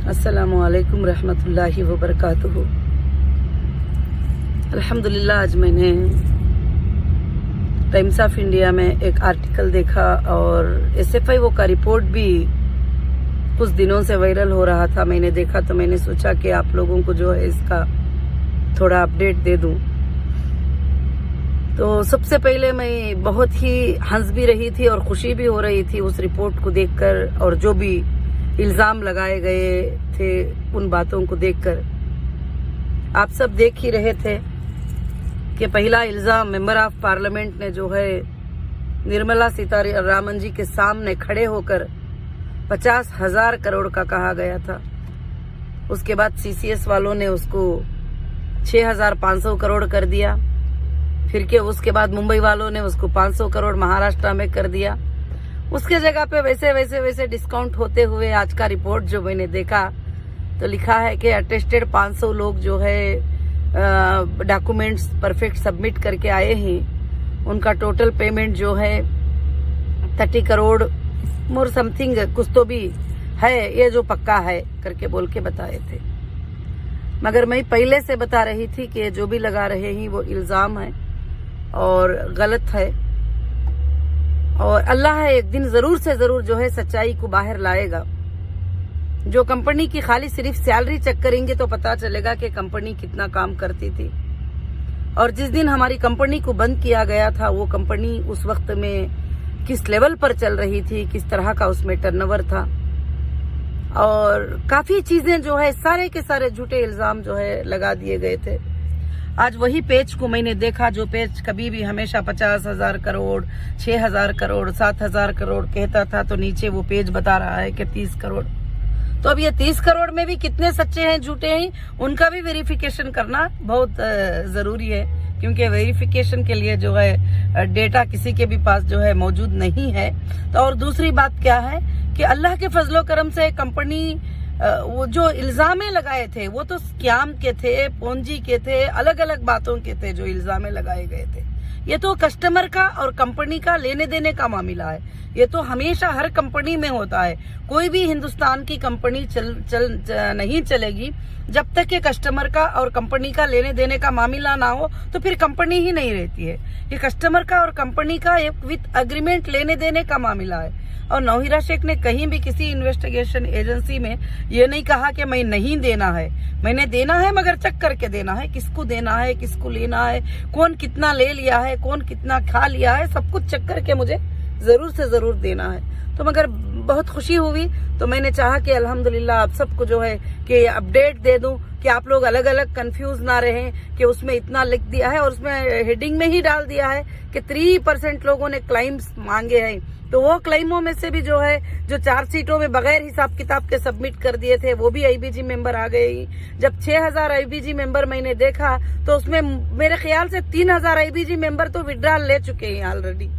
अस्सलामुअलैकुम रहमतुल्लाहि व बरकातुहू। अल्हम्दुलिल्लाह, आज मैंने टाइम्स ऑफ इंडिया में एक आर्टिकल देखा और SFIO का रिपोर्ट भी कुछ दिनों से वायरल हो रहा था। मैंने देखा तो मैंने सोचा कि आप लोगों को जो है इसका थोड़ा अपडेट दे दूं। तो सबसे पहले मैं बहुत ही हंस भी रही थी और खुशी भी हो रही थी उस रिपोर्ट को देखकर, और जो भी इल्जाम लगाए गए थे उन बातों को देखकर। आप सब देख ही रहे थे कि पहला इल्जाम मेंबर ऑफ पार्लियामेंट ने जो है निर्मला सीतारमण जी के सामने खड़े होकर 50,000 करोड़ का कहा गया था। उसके बाद CCS वालों ने उसको 6,500 करोड़ कर दिया। फिर के उसके बाद मुंबई वालों ने उसको 500 करोड़ महाराष्ट्र में कर दिया। उसके जगह पे वैसे डिस्काउंट होते हुए आज का रिपोर्ट जो मैंने देखा तो लिखा है कि अटेस्टेड 500 लोग जो है डॉक्यूमेंट्स परफेक्ट सबमिट करके आए हैं। उनका टोटल पेमेंट जो है 30 करोड़ मोर समथिंग कुछ तो भी है, ये जो पक्का है करके बोल के बताए थे। मगर मैं पहले से बता रही थी कि जो भी लगा रहे हैं वो इल्जाम है और गलत है, और अल्लाह एक दिन जरूर से जरूर जो है सच्चाई को बाहर लाएगा। जो कंपनी की खाली सिर्फ सैलरी चेक करेंगे तो पता चलेगा कि कंपनी कितना काम करती थी। और जिस दिन हमारी कंपनी को बंद किया गया था वो कंपनी उस वक्त में किस लेवल पर चल रही थी, किस तरह का उसमें टर्नओवर था, और काफी चीजें जो है सारे के सारे झूठे इल्जाम जो है लगा दिए गए थे। आज वही पेज को मैंने देखा जो पेज कभी भी हमेशा 50,000 करोड़, 6,000 करोड़, 7,000 करोड़ कहता था, तो नीचे वो पेज बता रहा है कि 30 करोड़। तो अब ये 30 करोड़ में भी कितने सच्चे हैं झूठे हैं उनका भी वेरिफिकेशन करना बहुत जरूरी है, क्योंकि वेरिफिकेशन के लिए जो है डेटा किसी के भी पास जो है मौजूद नहीं है। तो और दूसरी बात क्या है कि अल्लाह के फजलो करम से कंपनी वो जो इल्जामें लगाए थे वो तो स्कैम के थे, पोंजी के थे, अलग अलग बातों के थे जो इल्जामें लगाए गए थे। ये तो कस्टमर का और कंपनी का लेने देने का मामला है। ये तो हमेशा हर कंपनी में होता है। कोई भी हिंदुस्तान की कंपनी नहीं चलेगी जब तक कि कस्टमर का और कंपनी का लेने देने का मामला ना हो, तो फिर कंपनी ही नहीं रहती है। ये कस्टमर का और कंपनी का एक विथ अग्रीमेंट लेने देने का मामला है। और नौहिरा शेख ने कहीं भी किसी इन्वेस्टिगेशन एजेंसी में ये नहीं कहा कि मैं नहीं देना है, मैंने देना है मगर चेक करके देना है, किसको देना है, किसको लेना है, कौन कितना ले लिया है, कौन कितना खा लिया है, सब कुछ चेक करके मुझे जरूर से जरूर देना है। तो मगर बहुत खुशी हुई, तो मैंने चाहा कि अल्हम्दुलिल्लाह आप सबको जो है कि अपडेट दे दूं कि आप लोग अलग अलग कंफ्यूज ना रहें कि उसमें इतना लिख दिया है और उसमें हेडिंग में ही डाल दिया है कि 3% लोगों ने क्लेम्स मांगे हैं। तो वो क्लेमों में से भी जो है जो 4 सीटों में बगैर हिसाब किताब के सबमिट कर दिए थे वो भी IBG मेंबर आ गए। जब 6,000 IBG मेंबर मैंने देखा तो उसमें मेरे ख्याल से 3,000 IBG मेंबर तो विड्रॉल ले चुके हैं ऑलरेडी,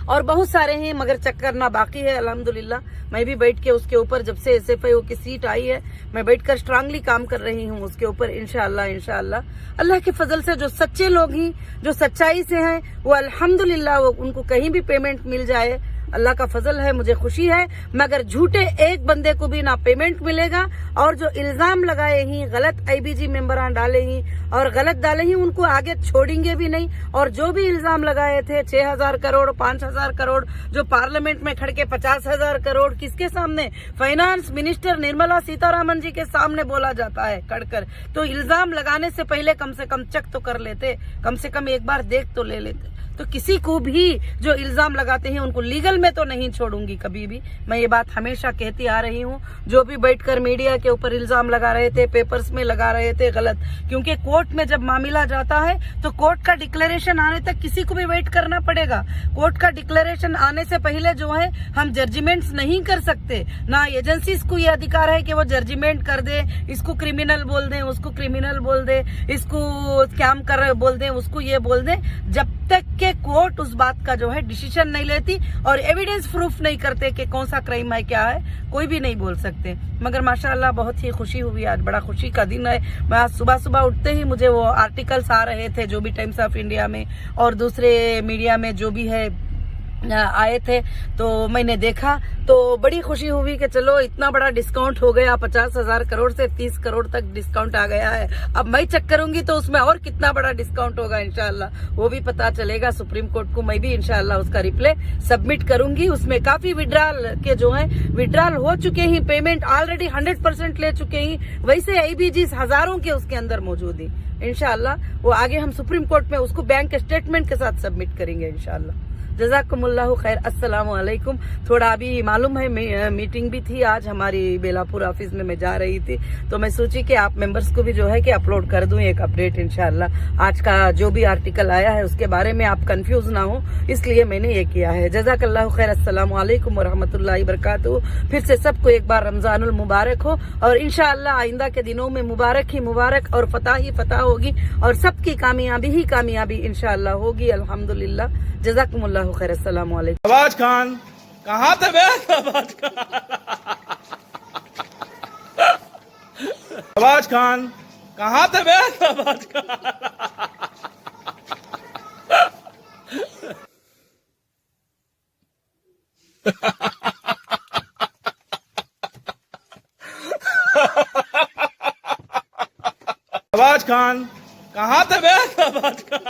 और बहुत सारे हैं मगर चेक करना बाकी है। अल्हम्दुलिल्लाह मैं भी बैठ के उसके ऊपर, जब से SFIO की सीट आई है, मैं बैठकर स्ट्रांगली काम कर रही हूँ उसके ऊपर। इंशाअल्लाह अल्लाह के फजल से जो सच्चे लोग हैं, जो सच्चाई से हैं, वो अल्हम्दुलिल्लाह वो उनको कहीं भी पेमेंट मिल जाए, अल्लाह का फजल है, मुझे खुशी है। मगर झूठे एक बंदे को भी ना पेमेंट मिलेगा, और जो इल्जाम लगाए ही गलत IBG मेंबर डाले ही और गलत डाले ही उनको आगे छोड़ेंगे भी नहीं। और जो भी इल्जाम लगाए थे 6,000 करोड़, 5,000 करोड़, जो पार्लियामेंट में खड़ के 50,000 करोड़ किसके सामने, फाइनेंस मिनिस्टर निर्मला सीतारमण जी के सामने बोला जाता है खड़कर। तो इल्जाम लगाने से पहले कम से कम चेक तो कर लेते, कम से कम एक बार देख तो ले लेते। तो किसी को भी जो इल्जाम लगाते हैं उनको लीगल में तो नहीं छोड़ूंगी कभी भी। मैं ये बात हमेशा कहती आ रही हूँ। जो भी बैठकर मीडिया के ऊपर इल्जाम लगा रहे थे, पेपर्स में लगा रहे थे, गलत, क्योंकि कोर्ट में जब मामला जाता है तो कोर्ट का डिक्लेरेशन आने तक किसी को भी वेट करना पड़ेगा। कोर्ट का डिक्लेरेशन आने से पहले जो है हम जजमेंट्स नहीं कर सकते, ना एजेंसीज को ये अधिकार है कि वो जजमेंट कर दे, इसको क्रिमिनल बोल दें, उसको क्रिमिनल बोल दे, इसको स्कैम कर बोल दें, उसको ये बोल दें, जब तक के कोर्ट उस बात का जो है डिसीजन नहीं लेती और एविडेंस प्रूफ नहीं करते कि कौन सा क्राइम है, क्या है, कोई भी नहीं बोल सकते। मगर माशाअल्लाह बहुत ही खुशी हुई, आज बड़ा खुशी का दिन है। मैं आज सुबह सुबह उठते ही मुझे वो आर्टिकल्स आ रहे थे जो भी टाइम्स ऑफ इंडिया में और दूसरे मीडिया में जो भी है आए थे तो मैंने देखा तो बड़ी खुशी हुई कि चलो इतना बड़ा डिस्काउंट हो गया, 50,000 करोड़ से 30 करोड़ तक डिस्काउंट आ गया है। अब मैं चेक करूंगी तो उसमें और कितना बड़ा डिस्काउंट होगा इंशाल्लाह वो भी पता चलेगा। सुप्रीम कोर्ट को मैं भी इंशाल्लाह उसका रिप्लाई सबमिट करूंगी। उसमें काफी विड्रॉल के जो है विड्रॉल हो चुके ही, पेमेंट ऑलरेडी 100% ले चुके ही, वैसे ABGs हजारों के उसके अंदर मौजूद ही। इंशाल्लाह वो आगे हम सुप्रीम कोर्ट में उसको बैंक स्टेटमेंट के साथ सबमिट करेंगे इंशाल्लाह। जज़ाकुमुल्लाहु खैर। अस्सलाम वालेकुम। थोड़ा अभी मालूम है मीटिंग भी थी आज हमारी बेलापुर ऑफिस में, मैं जा रही थी तो मैं सोची कि आप मेंबर्स को भी जो है कि अपलोड कर दूं एक अपडेट इंशाल्लाह। आज का जो भी आर्टिकल आया है उसके बारे में आप कंफ्यूज ना हो, इसलिए मैंने ये किया है। जज़ाकल्लाहु खैर। अस्सलाम वालेकुम वरहमतुल्लाहि वबरकातुहू। फिर से सबको एक बार रमजानुल मुबारक हो और इंशाल्लाह आइंदा के दिनों में मुबारक ही मुबारक और फतह ही फतह होगी और सबकी कामयाबी ही कामयाबी इंशाल्लाह होगी। अल्हम्दुलिल्लाह। जज़ाकुमुल्लाहु खैर। अस्सलाम वालेकुम। आवाज खान कहाँ थे बे? आवाज खान, आवाज खान कहाँ थे बे? आवाज खान, आवाज खान कहाँ थे बे? आवाज खान,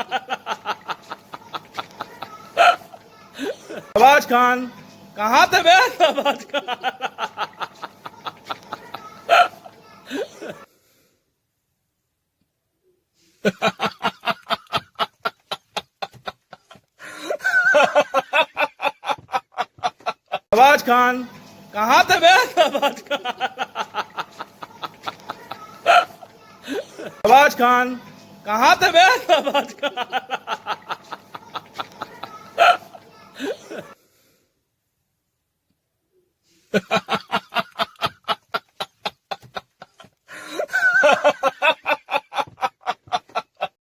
आवाज खान कहाँ थे बे? आवाज खान, आवाज खान कहाँ थे बे? आवाज खान, आवाज खान कहाँ थे बे? आवाज खान